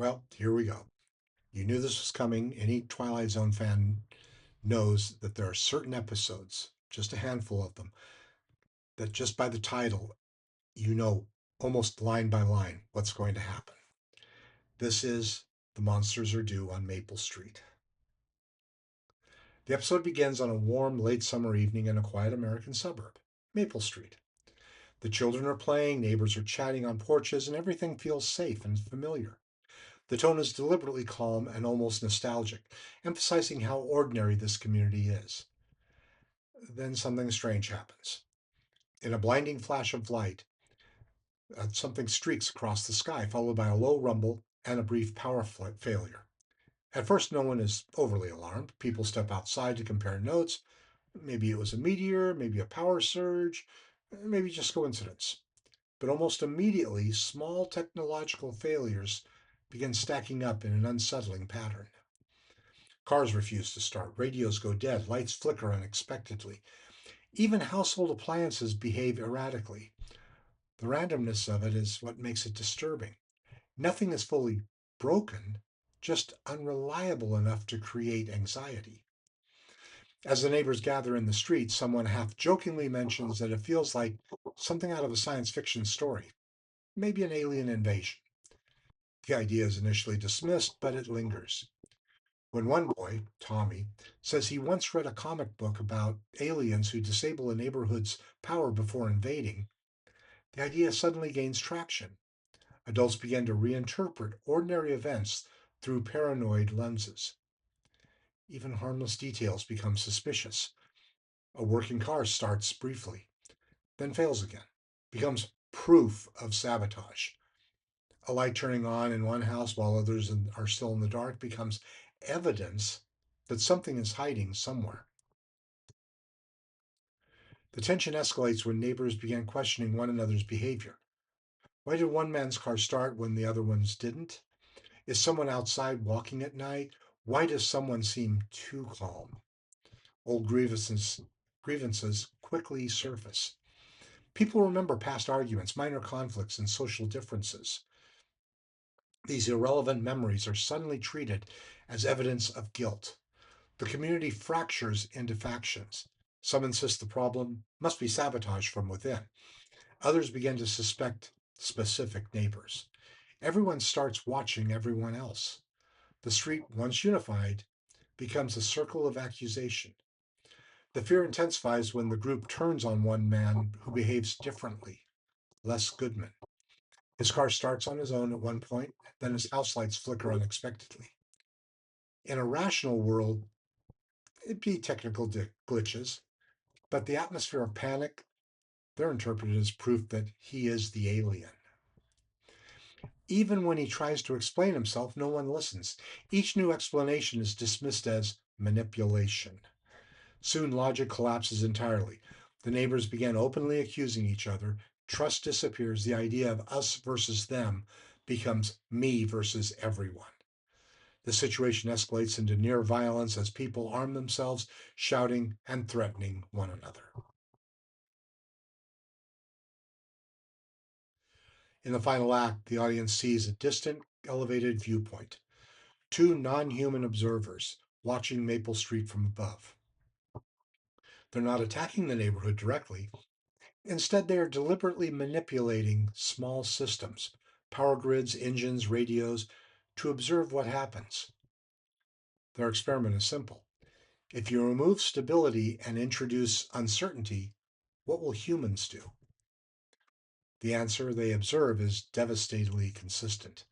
Well, here we go. You knew this was coming. Any Twilight Zone fan knows that there are certain episodes, just a handful of them, that just by the title, you know almost line by line what's going to happen. This is The Monsters Are Due on Maple Street. The episode begins on a warm late summer evening in a quiet American suburb, Maple Street. The children are playing, neighbors are chatting on porches, and everything feels safe and familiar. The tone is deliberately calm and almost nostalgic, emphasizing how ordinary this community is. Then something strange happens. In a blinding flash of light, something streaks across the sky, followed by a low rumble and a brief power failure. At first, no one is overly alarmed. People step outside to compare notes. Maybe it was a meteor, maybe a power surge, maybe just coincidence. But almost immediately, small technological failures begin stacking up in an unsettling pattern. Cars refuse to start, radios go dead, lights flicker unexpectedly. Even household appliances behave erratically. The randomness of it is what makes it disturbing. Nothing is fully broken, just unreliable enough to create anxiety. As the neighbors gather in the street, someone half jokingly mentions that it feels like something out of a science fiction story, maybe an alien invasion. The idea is initially dismissed, but it lingers. When one boy, Tommy, says he once read a comic book about aliens who disable a neighborhood's power before invading, the idea suddenly gains traction. Adults begin to reinterpret ordinary events through paranoid lenses. Even harmless details become suspicious. A working car starts briefly, then fails again, becomes proof of sabotage. A light turning on in one house while others are still in the dark becomes evidence that something is hiding somewhere. The tension escalates when neighbors begin questioning one another's behavior. Why did one man's car start when the other one's didn't? Is someone outside walking at night? Why does someone seem too calm? Old grievances quickly surface. People remember past arguments, minor conflicts, and social differences. These irrelevant memories are suddenly treated as evidence of guilt. The community fractures into factions. Some insist the problem must be sabotage from within. Others begin to suspect specific neighbors. Everyone starts watching everyone else. The street, once unified, becomes a circle of accusation. The fear intensifies when the group turns on one man who behaves differently, Les Goodman. His car starts on his own at one point, then his house lights flicker unexpectedly. In a rational world, it'd be technical glitches, but the atmosphere of panic, they're interpreted as proof that he is the alien. Even when he tries to explain himself, no one listens. Each new explanation is dismissed as manipulation. Soon logic collapses entirely. The neighbors begin openly accusing each other. Trust disappears. The idea of us versus them becomes me versus everyone. The situation escalates into near violence as people arm themselves, shouting and threatening one another. In the final act, the audience sees a distant, elevated viewpoint. Two non human observers watching Maple Street from above. They're not attacking the neighborhood directly. Instead, they are deliberately manipulating small systems, power grids, engines, radios, to observe what happens. Their experiment is simple. If you remove stability and introduce uncertainty, what will humans do? The answer they observe is devastatingly consistent.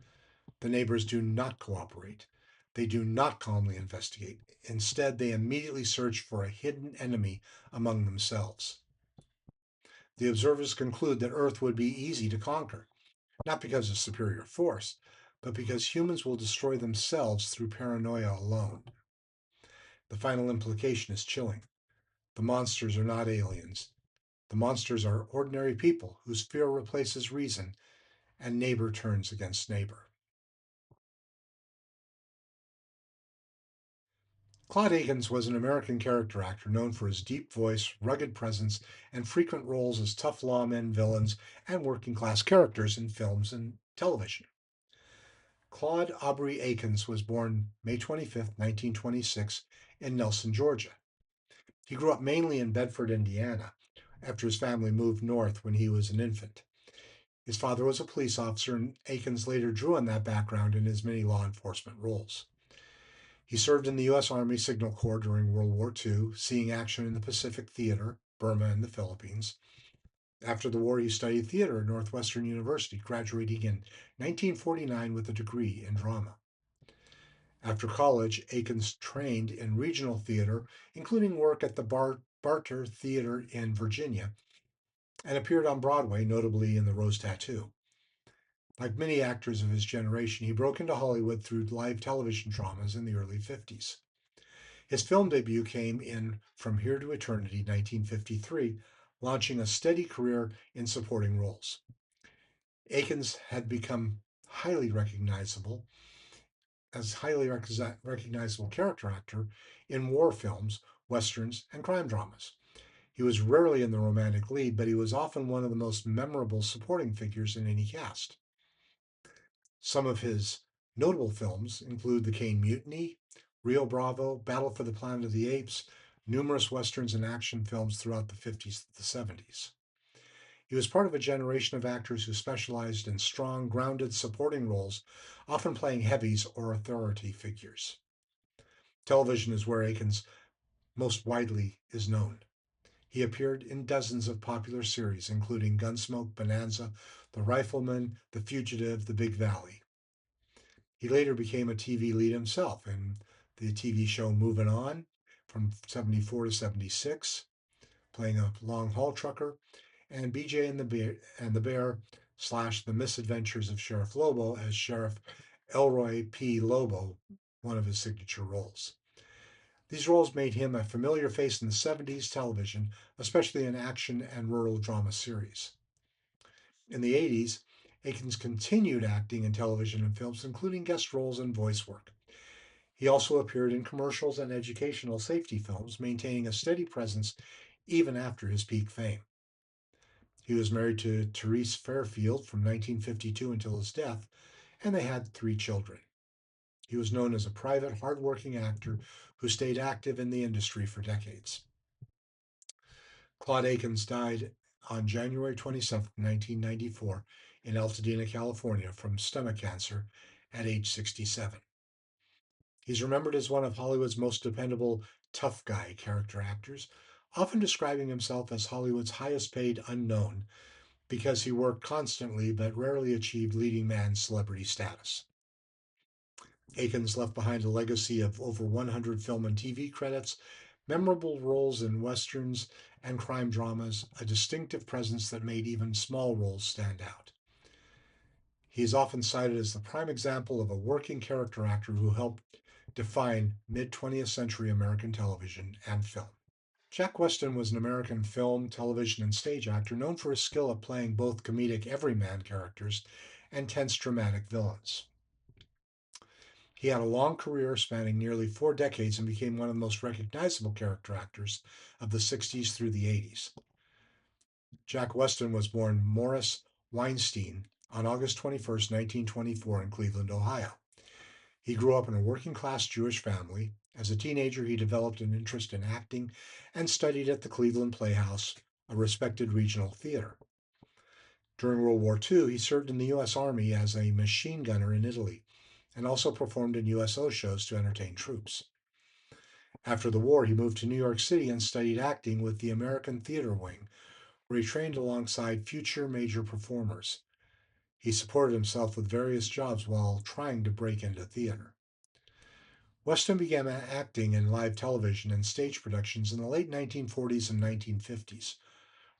The neighbors do not cooperate. They do not calmly investigate. Instead, they immediately search for a hidden enemy among themselves. The observers conclude that Earth would be easy to conquer, not because of superior force, but because humans will destroy themselves through paranoia alone. The final implication is chilling. The monsters are not aliens. The monsters are ordinary people whose fear replaces reason and neighbor turns against neighbor. Claude Akins was an American character actor known for his deep voice, rugged presence, and frequent roles as tough lawmen, villains, and working class characters in films and television. Claude Akins was born May 25th, 1926, in Nelson, Georgia. He grew up mainly in Bedford, Indiana, after his family moved north when he was an infant. His father was a police officer, and Akins later drew on that background in his many law enforcement roles. He served in the U.S. Army Signal Corps during World War II, seeing action in the Pacific Theater, Burma, and the Philippines. After the war, he studied theater at Northwestern University, graduating in 1949 with a degree in drama. After college, Akins trained in regional theater, including work at the Barter Theater in Virginia, and appeared on Broadway, notably in The Rose Tattoo. Like many actors of his generation, he broke into Hollywood through live television dramas in the early 50s. His film debut came in From Here to Eternity, 1953, launching a steady career in supporting roles. Akins had become highly recognizable as recognizable character actor in war films, westerns, and crime dramas. He was rarely in the romantic lead, but he was often one of the most memorable supporting figures in any cast. Some of his notable films include The Cane Mutiny, Rio Bravo, Battle for the Planet of the Apes, numerous westerns and action films throughout the 50s to the 70s. He was part of a generation of actors who specialized in strong, grounded supporting roles, often playing heavies or authority figures. Television is where Akins most widely is known. He appeared in dozens of popular series, including Gunsmoke, Bonanza, The Rifleman, The Fugitive, The Big Valley. He later became a TV lead himself in the TV show Moving On from 74 to 76, playing a long haul trucker, and BJ and the Bear slash The Misadventures of Sheriff Lobo as Sheriff Elroy P. Lobo, one of his signature roles. These roles made him a familiar face in the 70s television, especially in action and rural drama series. In the 80s, Akins continued acting in television and films, including guest roles and voice work. He also appeared in commercials and educational safety films, maintaining a steady presence even after his peak fame. He was married to Therese Fairfield from 1952 until his death, and they had 3 children. He was known as a private, hardworking actor who stayed active in the industry for decades. Claude Akins died on January 27, 1994, in Altadena, California, from stomach cancer at age 67. He's remembered as one of Hollywood's most dependable tough guy character actors, often describing himself as Hollywood's highest paid unknown because he worked constantly but rarely achieved leading man celebrity status. Akins left behind a legacy of over 100 film and TV credits, memorable roles in westerns and crime dramas, a distinctive presence that made even small roles stand out. He is often cited as the prime example of a working character actor who helped define mid 20th century American television and film. Jack Weston was an American film, television, and stage actor known for his skill at playing both comedic everyman characters and tense dramatic villains. He had a long career spanning nearly 4 decades and became one of the most recognizable character actors of the 60s through the 80s. Jack Weston was born Morris Weinstein on August 21st, 1924, in Cleveland, Ohio. He grew up in a working class Jewish family. As a teenager, he developed an interest in acting and studied at the Cleveland Playhouse, a respected regional theater. During World War II, he served in the U.S. Army as a machine gunner in Italy and also performed in USO shows to entertain troops. After the war, he moved to New York City and studied acting with the American Theater Wing, where he trained alongside future major performers. He supported himself with various jobs while trying to break into theater. Weston began acting in live television and stage productions in the late 1940s and 1950s.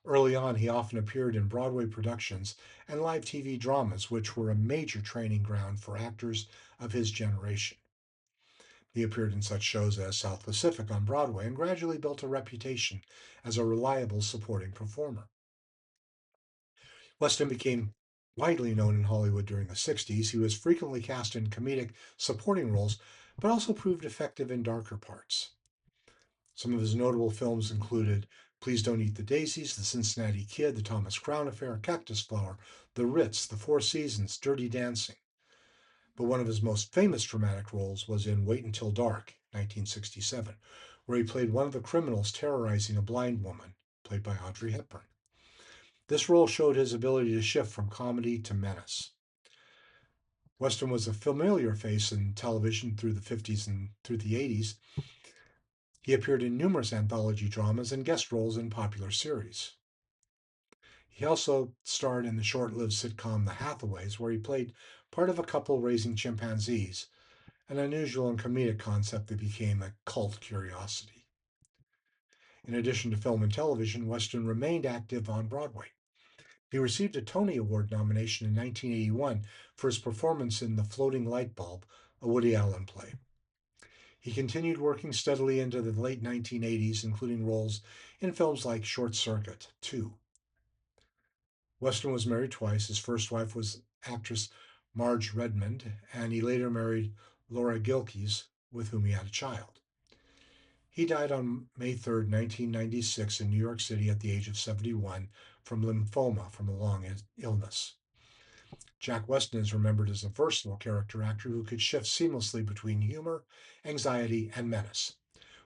Early on, he often appeared in Broadway productions and live TV dramas, which were a major training ground for actors of his generation. He appeared in such shows as South Pacific on Broadway and gradually built a reputation as a reliable supporting performer. Weston became widely known in Hollywood during the 60s. He was frequently cast in comedic supporting roles, but also proved effective in darker parts. Some of his notable films included Please Don't Eat the Daisies, The Cincinnati Kid, The Thomas Crown Affair, Cactus Flower, The Ritz, The Four Seasons, Dirty Dancing. But one of his most famous dramatic roles was in Wait Until Dark, 1967, where he played one of the criminals terrorizing a blind woman, played by Audrey Hepburn. This role showed his ability to shift from comedy to menace. Weston was a familiar face in television through the 50s and through the 80s. He appeared in numerous anthology dramas and guest roles in popular series. He also starred in the short lived sitcom The Hathaways, where he played part of a couple raising chimpanzees, an unusual and comedic concept that became a cult curiosity. In addition to film and television, Weston remained active on Broadway. He received a Tony Award nomination in 1981 for his performance in The Floating Light Bulb, a Woody Allen play. He continued working steadily into the late 1980s, including roles in films like Short Circuit 2. Weston was married twice. His first wife was actress Marge Redmond, and he later married Laura Gilkes, with whom he had a child. He died on May 3rd, 1996, in New York City at the age of 71 from lymphoma from a long illness. Jack Weston is remembered as a versatile character actor who could shift seamlessly between humor, anxiety, and menace.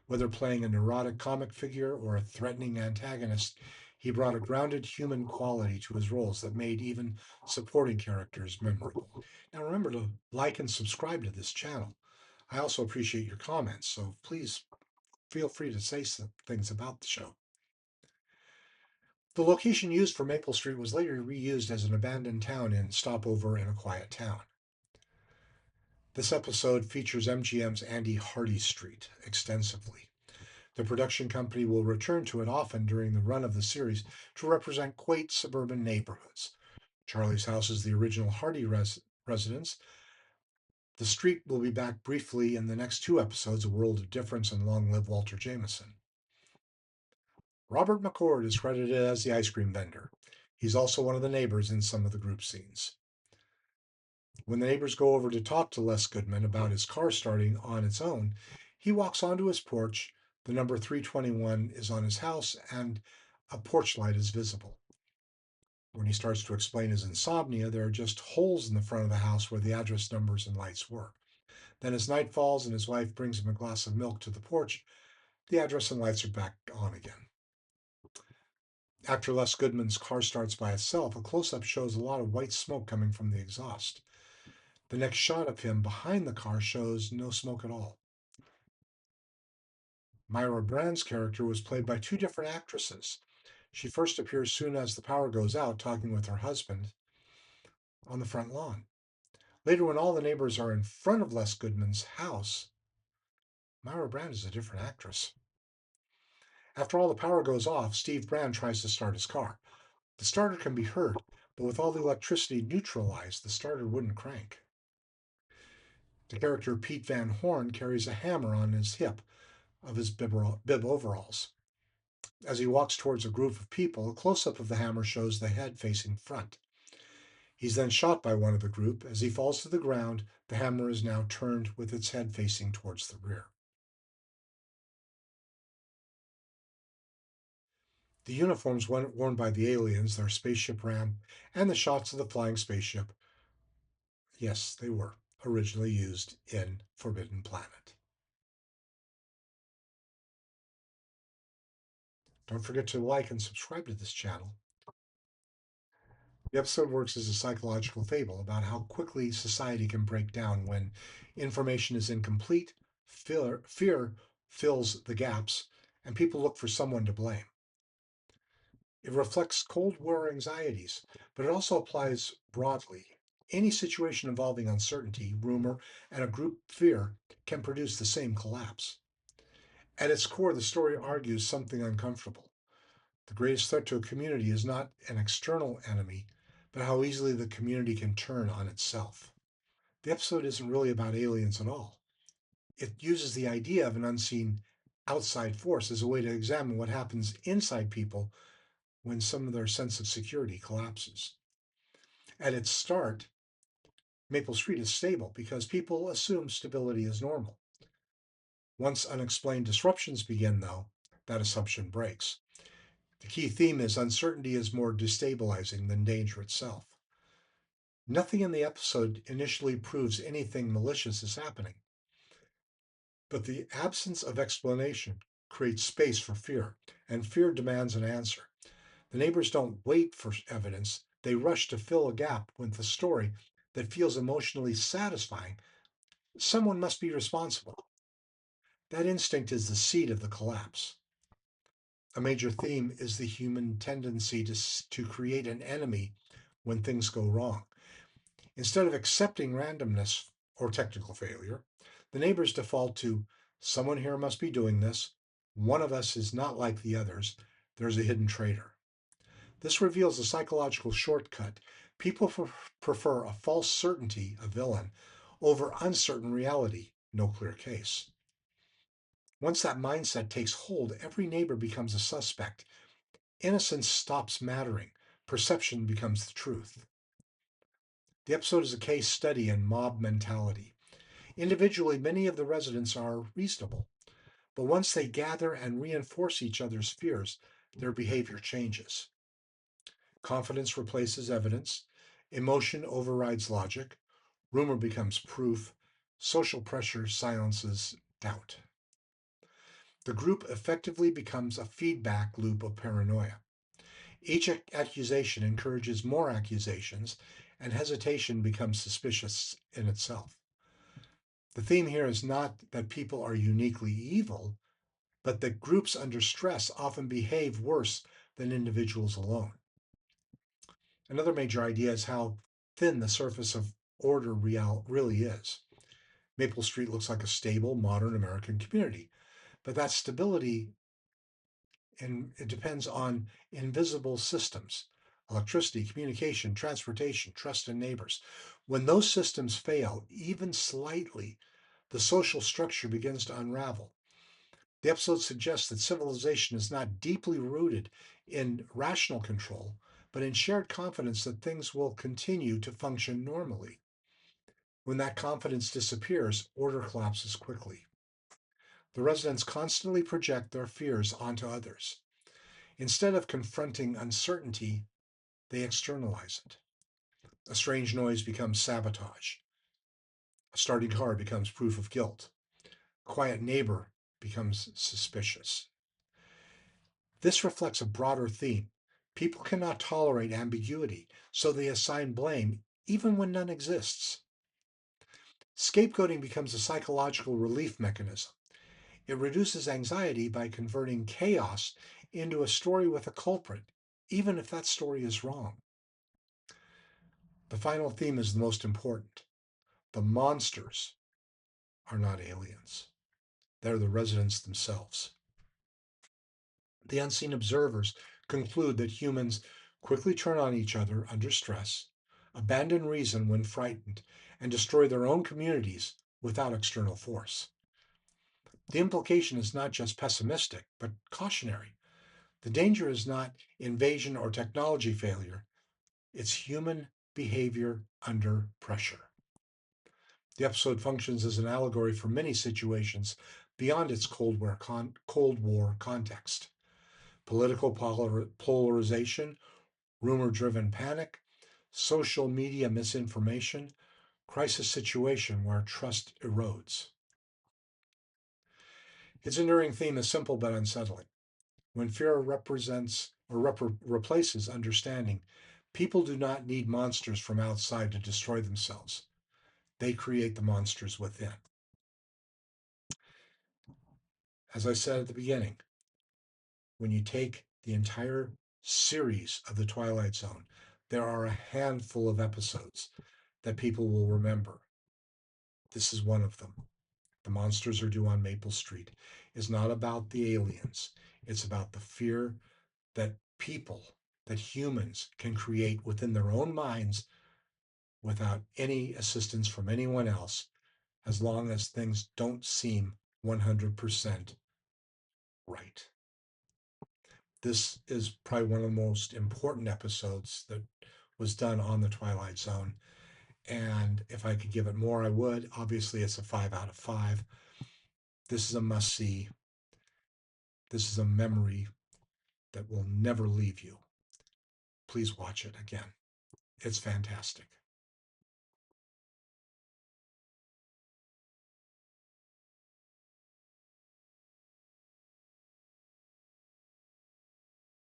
Whether playing a neurotic comic figure or a threatening antagonist, he brought a grounded human quality to his roles that made even supporting characters memorable. Now remember to like and subscribe to this channel. I also appreciate your comments, so please feel free to say some things about the show. The location used for Maple Street was later reused as an abandoned town in Stopover in a Quiet Town. This episode features MGM's Andy Hardy Street extensively. The production company will return to it often during the run of the series to represent quaint suburban neighborhoods. Charlie's house is the original Hardy residence. The street will be back briefly in the next two episodes, A World of Difference and Long Live Walter Jameson. Robert McCord is credited as the ice cream vendor. He's also one of the neighbors in some of the group scenes. When the neighbors go over to talk to Les Goodman about his car starting on its own, he walks onto his porch. The number 321 is on his house, and a porch light is visible. When he starts to explain his insomnia, there are just holes in the front of the house where the address numbers and lights were. Then, as night falls and his wife brings him a glass of milk to the porch, the address and lights are back on again. After Les Goodman's car starts by itself, a close up shows a lot of white smoke coming from the exhaust. The next shot of him behind the car shows no smoke at all. Myra Brand's character was played by two different actresses. She first appears soon as the power goes out, talking with her husband on the front lawn. Later, when all the neighbors are in front of Les Goodman's house, Myra Brand is a different actress. After all the power goes off, Steve Brand tries to start his car. The starter can be heard, but with all the electricity neutralized, the starter wouldn't crank. The character Pete Van Horn carries a hammer on his hip of his bib overalls. As he walks towards a group of people, a close up of the hammer shows the head facing front. He's then shot by one of the group. As he falls to the ground, the hammer is now turned with its head facing towards the rear. The uniforms worn by the aliens, their spaceship ramp, and the shots of the flying spaceship, yes, they were originally used in Forbidden Planet. Don't forget to like and subscribe to this channel. The episode works as a psychological fable about how quickly society can break down when information is incomplete, fear fills the gaps, and people look for someone to blame. It reflects Cold War anxieties, but it also applies broadly. Any situation involving uncertainty, rumor, and a group fear can produce the same collapse. At its core, the story argues something uncomfortable. The greatest threat to a community is not an external enemy, but how easily the community can turn on itself. The episode isn't really about aliens at all. It uses the idea of an unseen outside force as a way to examine what happens inside people when some of their sense of security collapses. At its start, Maple Street is stable because people assume stability is normal. Once unexplained disruptions begin, though, that assumption breaks. The key theme is uncertainty is more destabilizing than danger itself. Nothing in the episode initially proves anything malicious is happening, but the absence of explanation creates space for fear, and fear demands an answer. The neighbors don't wait for evidence, they rush to fill a gap with a story that feels emotionally satisfying. Someone must be responsible. That instinct is the seed of the collapse. A major theme is the human tendency to create an enemy when things go wrong. Instead of accepting randomness or technical failure, the neighbors default to someone here must be doing this. One of us is not like the others. There's a hidden traitor. This reveals a psychological shortcut. People prefer a false certainty, a villain, over uncertain reality, no clear case. Once that mindset takes hold, every neighbor becomes a suspect. Innocence stops mattering. Perception becomes the truth. The episode is a case study in mob mentality. Individually, many of the residents are reasonable, but once they gather and reinforce each other's fears, their behavior changes. Confidence replaces evidence, emotion overrides logic, rumor becomes proof, social pressure silences doubt. The group effectively becomes a feedback loop of paranoia. Each accusation encourages more accusations, and hesitation becomes suspicious in itself. The theme here is not that people are uniquely evil, but that groups under stress often behave worse than individuals alone. Another major idea is how thin the surface of order really is. Maple Street looks like a stable, modern American community, but that stability and it depends on invisible systems: electricity, communication, transportation, trust in neighbors. When those systems fail, even slightly, the social structure begins to unravel. The episode suggests that civilization is not deeply rooted in rational control, but in shared confidence that things will continue to function normally. When that confidence disappears, order collapses quickly. The residents constantly project their fears onto others. Instead of confronting uncertainty, they externalize it. A strange noise becomes sabotage. A starting car becomes proof of guilt. A quiet neighbor becomes suspicious. This reflects a broader theme. People cannot tolerate ambiguity, so they assign blame even when none exists. Scapegoating becomes a psychological relief mechanism. It reduces anxiety by converting chaos into a story with a culprit, even if that story is wrong. The final theme is the most important. The monsters are not aliens, they're the residents themselves. The unseen observers conclude that humans quickly turn on each other under stress, abandon reason when frightened, and destroy their own communities without external force. The implication is not just pessimistic, but cautionary. The danger is not invasion or technology failure, it's human behavior under pressure. The episode functions as an allegory for many situations beyond its Cold War context: political polarization, rumor driven panic, social media misinformation, crisis situation where trust erodes. Its enduring theme is simple but unsettling. When fear represents or replaces understanding, people do not need monsters from outside to destroy themselves. They create the monsters within. As I said at the beginning, when you take the entire series of The Twilight Zone, there are a handful of episodes that people will remember. This is one of them. The Monsters Are Due on Maple Street is not about the aliens. It's about the fear that people, that humans can create within their own minds without any assistance from anyone else, as long as things don't seem 100% right. This is probably one of the most important episodes that was done on the Twilight Zone. And if I could give it more, I would. Obviously, it's a 5 out of 5. This is a must see. This is a memory that will never leave you. Please watch it again. It's fantastic.